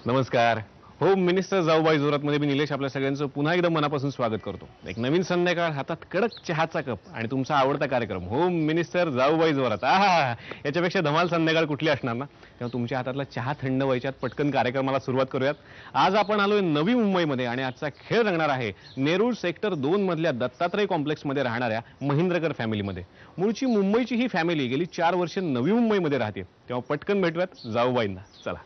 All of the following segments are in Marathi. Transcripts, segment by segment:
नमस्कार. होम मिनिस्टर जाऊबाई जोरातमध्ये मी निलेश आपल्या सगळ्यांचं पुन्हा एकदा मनापासून स्वागत करतो. एक नवीन संध्याकाळ, हातात कडक चहाचा कप आणि तुमचा आवडता कार्यक्रम होम मिनिस्टर जाऊबाई जोरात. आहा, याच्यापेक्षा धमाल संध्याकाळ कुठली असणार ना. तेव्हा तुमच्या हातातला चहा थंड व्हायच्यात पटकन कार्यक्रमाला सुरुवात करूयात. आज आपण आलोय नवी मुंबईमध्ये आणि आजचा खेळ रंगणार आहे नेरूळ सेक्टर 2 मधल्या दत्तात्रय कॉम्प्लेक्समध्ये राहणाऱ्या महिंद्रकर फॅमिलीमध्ये. मूळची मुंबईची ही फॅमिली गेली 4 वर्ष नवी मुंबईमध्ये राहते. तेव्हा पटकन भेटूयात जाऊबाईंना. चला.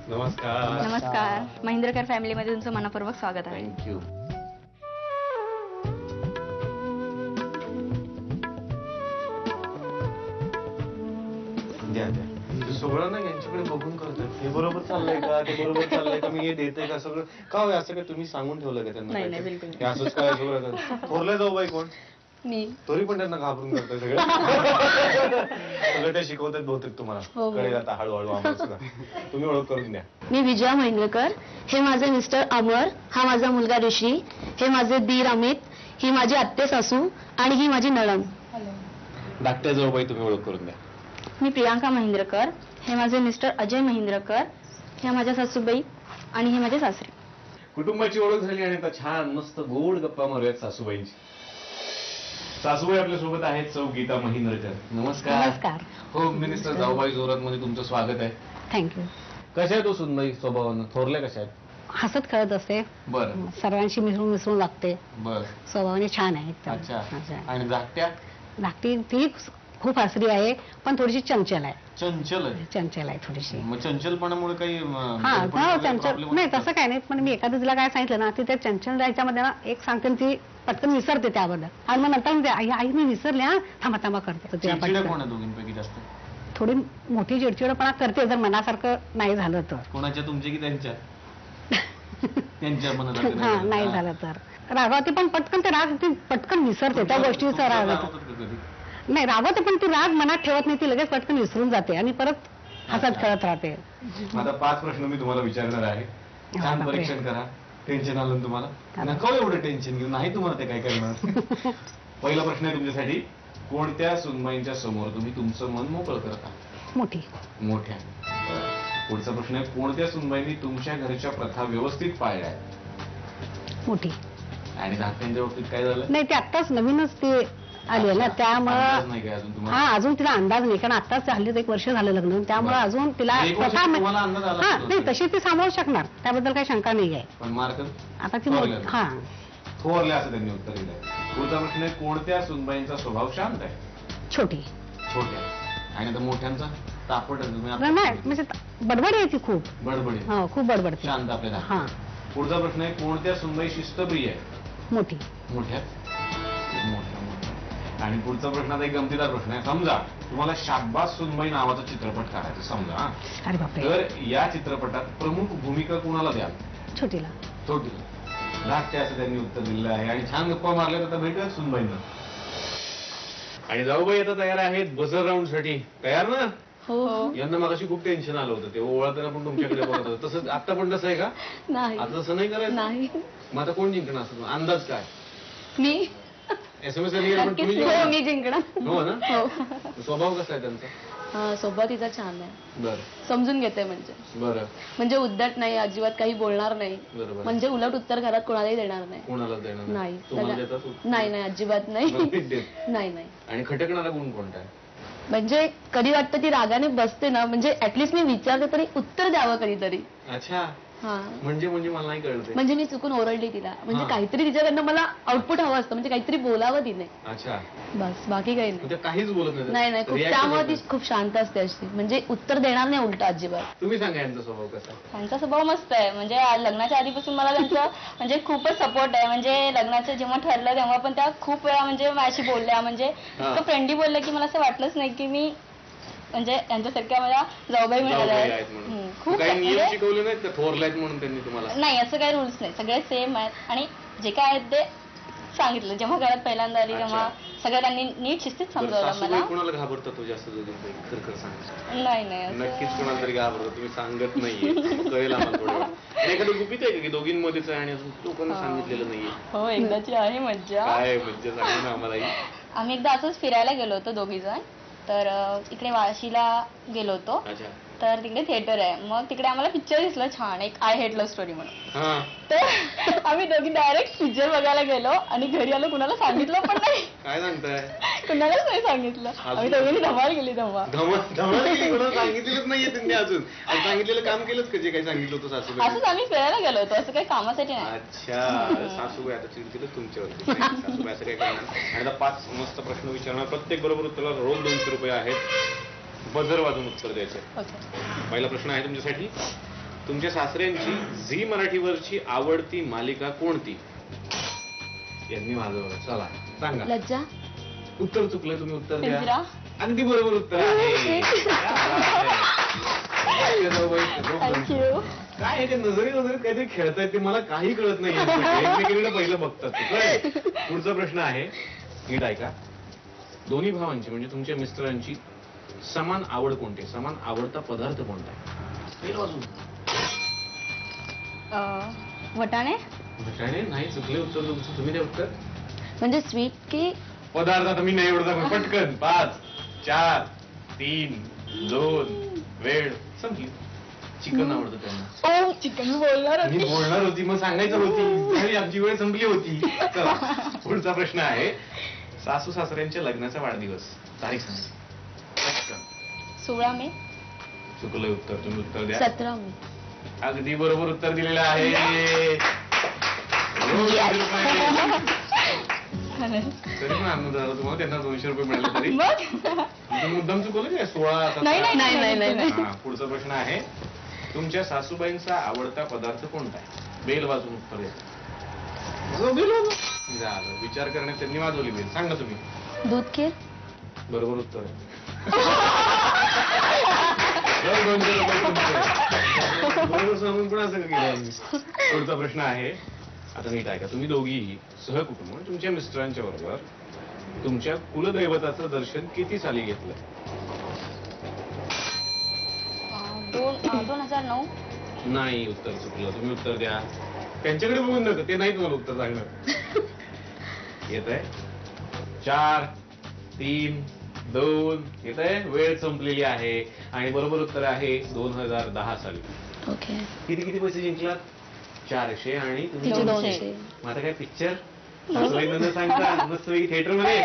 नमस्कार. नमस्कार. महिंद्रकर फॅमिलीमध्ये तुमचं मनपूर्वक स्वागत आहे. थँक्यू. द्या द्या. सगळं ना यांच्याकडे बघून करतात. हे बरोबर चाललंय का, ते बरोबर चाललंय का, मी हे देते का, सगळं का हो असं काय तुम्ही सांगून ठेवलं का त्यांना? नाही बिलकुल. हे असंच काय सगळं थोरल्या जाऊबाई कोण? मी. तरी पण त्यांना घाबरून करताय सगळं. सगळं ते शिकवतात बहुतेक तुम्हाला. कळेल आता हळूहळू आम्हाला सुद्धा. तुम्ही ओळख करून द्या. मी विजया महिंद्रकर. हे माझे मिस्टर अमर. हा माझा मुलगा ऋषी. हे माझे दीर अमित. ही माझी आत्ते सासू आणि ही माझी नणंद. धाकट्या जाऊबाई तुम्ही ओळख करून द्या. मी प्रियांका महिंद्रकर. हे माझे मिस्टर अजय महिंद्रकर. ह्या माझ्या सासूबाई आणि हे माझे सासरे. कुटुंबाची ओळख झाली आणि आता छान मस्त गोड गप्पा मारूयात सासूबाईंची. सासूबाई आपल्या सोबत आहेत सौ गीता महिंद्रकर. नमस्कार. नमस्कार. होम मिनिस्टर जाऊबाई जोरात मध्ये तुमचं स्वागत आहे. थँक्यू. कशा आहे तो सुनबाई स्वभावानं? थोरल्या कशा आहेत? हसत खेळत असते. बरं. सर्वांशी मिसळून लागते. बर. स्वभावाने छान आहे. अच्छा. आणि धाकट्या? धाकटी ती खूप हसरी आहे पण थोडीशी चंचल आहे. चंचल आहे? चंचल आहे थोडीशी. मग चंचलपणामुळे काही हा चंचल नाही तसं काय नाही. पण मी एखाद्या तिला काय सांगितलं ना ती त्या चंचल ह्याच्यामध्ये ना एक सांगते ती पटकन विसरते त्याबद्दल. आणि मग नंतर म्हणते आई मी विसरले हा थांबा थांबा करते. कोण आहे दोघींपैकी जास्त? थोडी मोठी चिडचिडपणा करते जर मनासारखं नाही झालं तर. कोणाच्या, तुमच्या की त्यांच्या? त्यांच्या मनात हा नाही झालं तर रागवते पण पटकन ते राग ती पटकन विसरते त्या गोष्टीचा राग. नाही रागवते पण ती राग मनात ठेवत नाही. ती लगेच पटकन विसरून जाते आणि परत हसत खेळत राहते. आता 5 प्रश्न मी तुम्हाला विचारणार आहे. छान परीक्षण करा. टेन्शन आलं तुम्हाला? नको एवढं टेन्शन घेऊन. नाही तुम्हाला ते काय करणार. पहिला प्रश्न आहे तुमच्यासाठी. कोणत्या सुनबाईंच्या समोर तुम्ही तुमचं मन मोकळं करता? मोठी. मोठ्या. पुढचा प्रश्न आहे. कोणत्या सुनबाईंनी तुमच्या घरच्या प्रथा व्यवस्थित पाळल्या आहेत? मोठी. आणि धाकट्यांच्या बाबतीत काय झालं? नाही ते आत्ताच नवीनच ते आली आहे ना त्यामुळं. नाही काय अजून तुम्हाला? हा अजून तिला अंदाज नाही कारण आत्ताच हल्ली 1 वर्ष झालं लग्न त्यामुळे अजून तिला स्वतः हा नाही तशी ती सांभाळू शकणार त्याबद्दल काही शंका नाही आहे. पण मार्क आता ती हा थोरल्या असं त्यांनी उत्तर दिलंय. पुढचा प्रश्न आहे. कोणत्या सुनबाईंचा स्वभाव शांत आहे? छोटी. छोट्या. आणि आता मोठ्यांचा तापट नाही म्हणजे बडबड आहे ती खूप. बडबडी. हो खूप बडबडते. शांत आपल्याला. हा. पुढचा प्रश्न आहे. कोणत्या सुनबाई शिस्तप्रिय आहे? मोठी. मोठ्या. आणि पुढचा प्रश्न आता एक गमतीदार प्रश्न आहे. समजा तुम्हाला शाब्बास सुनबाई नावाचा चित्रपट काढायचा समजा. अरे बापरे. तर या चित्रपटात प्रमुख भूमिका कुणाला द्याल? छोटीला. छोटीला. धाकट्या असं त्यांनी उत्तर दिलेलं आहे. आणि छान गप्पा मारल्या तर भेटूयात सुनबाईंना. आणि जाऊबाई आता तयार आहेत बझर राऊंड साठी. तयार ना? हो. यांना मगाशी खूप टेन्शन आलं होतं. ते ओळखताना पण तुमच्याकडे बघत होतं. तसं आता पण तसं आहे का? नाही. आता तसं नाही करायचं? नाही. मग आता कोण जिंकणार असं अंदाज काय? मी. SMS पण तुम्ही हो मी जिंकणार. हो ना? हो. स्वभाव कसा आहे त्यांचा? स्वभाव तिचा छान आहे. बरं. समजून घेते म्हणजे. बरं. म्हणजे उद्धट नाही अजिबात काही बोलणार नाही. बरोबर. म्हणजे उलट उत्तर घरात कोणालाही देणार नाही. कोणाला देणार नाही. तुम्हाला देतात? नाही अजिबात नाही. नाही. आणि खटकणारा गुण कोणता आहे? म्हणजे कधी वाटतं ती रागाने बसते ना म्हणजे ऍटलीस्ट मी विचारते तरी उत्तर द्यावं कधीतरी. अच्छा. हा. म्हणजे मला नाही कळत. म्हणजे मी चुकून ओरडली तिला म्हणजे काहीतरी तिच्याकडनं मला आउटपुट हवं असतं म्हणजे काहीतरी बोलावं तिने. अच्छा. बस बाकी काही नाही. काहीच बोलत नाही खूप त्यामुळे ती खूप शांत असते अशी म्हणजे उत्तर देणार नाही उलट अजिबात. तुम्ही सांगा यांचा स्वभाव कसा? त्यांचा स्वभाव मस्त आहे म्हणजे लग्नाच्या आधीपासून मला त्यांचं म्हणजे खूपच सपोर्ट आहे. म्हणजे लग्नाचं जेव्हा ठरलं तेव्हा पण त्या खूप वेळा म्हणजे माझ्याशी बोलल्या म्हणजे इतकं फ्रेंडली बोलल्या की मला असं वाटलंच नाही की मी म्हणजे त्यांच्यासारख्या मला जाऊबाई मिळाल्या. खूप नियम शिकवले नाहीत का थोरल्या आहेत म्हणून त्यांनी तुम्हाला? नाही असं काही रूल्स नाही. सगळे सेम आहेत आणि जे काय आहेत ते सांगितलं. जेव्हा घरात पहिल्यांदा आली तेव्हा सगळं त्यांनी नीट शिस्तीत समजावलं मला. कोणाला घाबरता तू जास्त दोघींपैकी? खरं सांग. नाही नक्कीच कोणाला तरी घाबरता. तुम्ही सांगत नाहीये. कळेल आम्हाला थोडं. एखादं गुपित आहे की दोघींमध्येच आहे आणि अजून लोकांना सांगितलेलं नाहीये? हो एकदाची आहे मज्जा. काय मज्जा सांगा ना आम्हाला. आम्ही एकदा असंच फिरायला गेलो होतो दोघी जण तर इकडे वाशीला गेलो होतो. अच्छा. तर तिकडे थिएटर आहे. मग तिकडे आम्हाला पिक्चर दिसला छान, एक आय हेट लव्ह स्टोरी म्हणून. हा. तर आम्ही दोघी डायरेक्ट पिक्चर बघायला गेलो आणि घरी आलो, कुणाला सांगितलं पण नाही. काय सांगताय? कुणालाच नाही सांगितलं. आम्ही दोघींनी धमाल केली तेव्हा. सांगितलेलंच नाहीये तुम्ही अजून. आणि सांगितलेलं काम केलंच का जे काही सांगितलं होतं सासूबाई? असंच आम्ही फिरायला गेलो होतो, असं काही कामासाठी नाही. अच्छा. सासूबाई आता चिडचिडच तुमच्यावरती. सासूबाई असं काही करणार. आणि आता 5 मस्त प्रश्न विचारणार, प्रत्येक बरोबर उत्तराला रोज 200 रुपये आहेत. बजर वाजून उत्तर द्यायचे. ओके. पहिला प्रश्न आहे तुमच्यासाठी. तुमच्या सासऱ्यांची झी मराठीवरची आवडती मालिका कोणती? यांनी माझं चला सांगा. लज्जा. उत्तर चुकलं, तुम्ही उत्तर द्या. पिंजरा. अगदी बरोबर उत्तर आहे. थँक्यू. काय आहे ते नजरेत काहीतरी खेळतायत ते मला काही कळत नाही. एकमेकीकडे पहिलं बघतात ते. पुढचा प्रश्न आहे, नीट ऐका. दोन्ही भावांची म्हणजे तुमच्या मिस्टरांची समान आवड कोणती? समान आवडता पदार्थ कोणता आहे? वटाणे. वटाणे नाही, चुकले उत्तर तुमचं. तुम्ही द्या उत्तर. म्हणजे स्वीट की पदार्थ आता मी नाही एवढं पटकन. 5 4 3 2 वेळ संपली. चिकन आवडतं त्यांना. ओ चिकन बोलणार मी बोलणार होती, मग सांगायचं होती आणि आमची वेळ संपली होती. चला पुढचा प्रश्न आहे. सासू सासऱ्यांच्या लग्नाचा वाढदिवस तारीख सांगा. 16 मे. चुकलंय उत्तर, तुम्ही उत्तर द्या. 17 मे. अगदी बरोबर उत्तर दिलेलं आहे. तरी पण आनंद झाला तुम्हाला, त्यांना 200 रुपये मिळाले तरी. तुम्ही मुद्दाम चुकवलं काय? 16. नाही. हा, पुढचा प्रश्न आहे. तुमच्या सासूबाईंचा आवडता पदार्थ कोणता आहे? बेल वाजून उत्तर द्या. झालं, विचार करण्यात त्यांनी वाजवली बेल. सांगा तुम्ही. दूध खीर. बरोबर उत्तर आहे. बरोबर सांगून पण असं केलं आम्ही. पुढचा प्रश्न आहे, आता नीट ऐका. तुम्ही दोघीही सहकुटुंब तुमच्या मिस्टरांच्या बरोबर तुमच्या कुलदैवताचं दर्शन किती साली घेतलं? 2009. नाही, उत्तर चुकलं. तुम्ही उत्तर द्या. त्यांच्याकडे बघून नका, ते नाही तुम्हाला उत्तर सांगणार. येत आहे 4 3 2. येत आहे, वेळ संपलेली आहे. आणि बरोबर उत्तर आहे 2010 साली. ओके. किती पैसे जिंकलात? 400 आणि तुम्ही 200. मग आता काय पिक्चर सासूबाई सांगता मस्त थिएटर मध्ये.